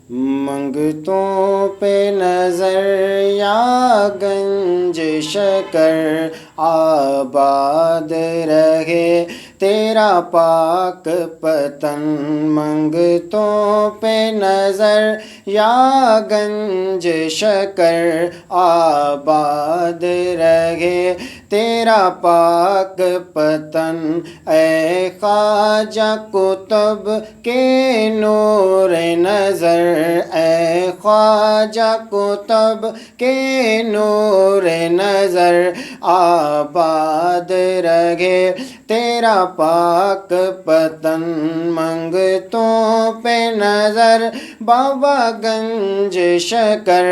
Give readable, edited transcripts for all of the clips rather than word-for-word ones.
منگتوں پہ نظر یا گنج شکر آباد رہے تیرا پاک پتن۔ منگتوں پہ نظر یا گنج شکر آباد رہے تیرا پاک پتن۔ اے خواجہ قطب کے نور نظر، اے خواجہ قطب کے نور نظر آباد رہے تیرا پاک پتن۔ منگتوں پہ نظر بابا گنج شکر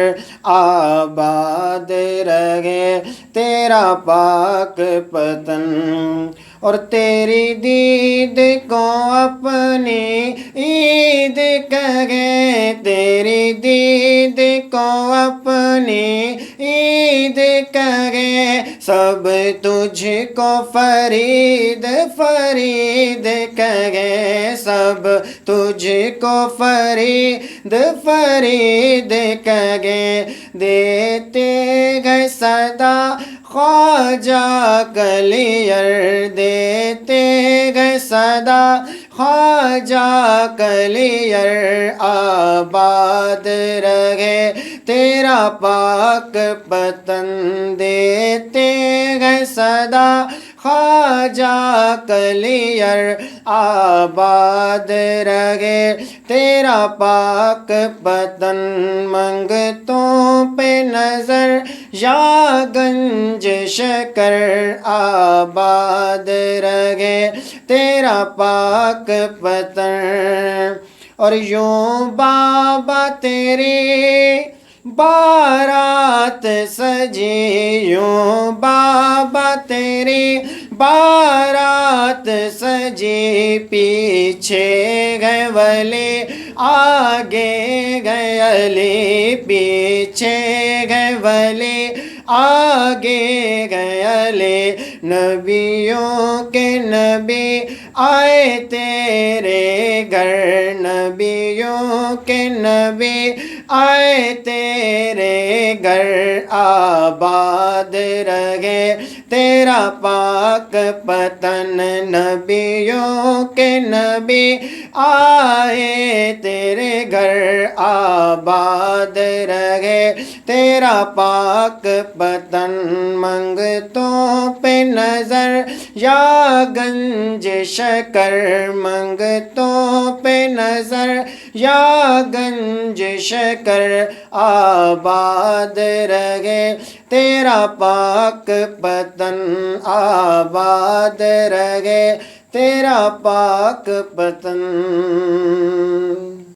آباد رہے تیرا پاک پتن۔ اور تیری دید کو اپنی عید کہے، تیری دید کو اپنی عید کہے، سب تجھ کو فرید فرید کہے، سب تجھ کو فرید فرید کہے۔ دیتے گئے صدا خواجہ کلیئر، دیتے گئے صدا خواجہ کلیئر آباد رہے تیرا پاک پتن۔ دیتے گئے صدا خواجہ کلیئر آباد رہے تیرا پاک پتن۔ منگتوں پہ نظر یا گنج شکر آباد رہے تیرا پاک پتن۔ اور یوں بابا تیری بارات سجی، یوں بابا تیری بارات سجی، پیچھے گئے ولی آگے گئے علی، پیچھے گئے ولی آگے گئے علی۔ نبیوں کے نبی آئے تیرے گھر، نبیوں کے نبی آئے تیرے گھر آباد رہے تیرا پاک پتن۔ نبیوں کے نبی آئے تیرے گھر آباد رہے تیرا پاک پتن۔ منگتوں پہ نظر یا گنج شکر، منگتوں پہ نظر یا گنج شکر آباد رہے تیرا پاک پتن، آباد رہے تیرا پاک پتن۔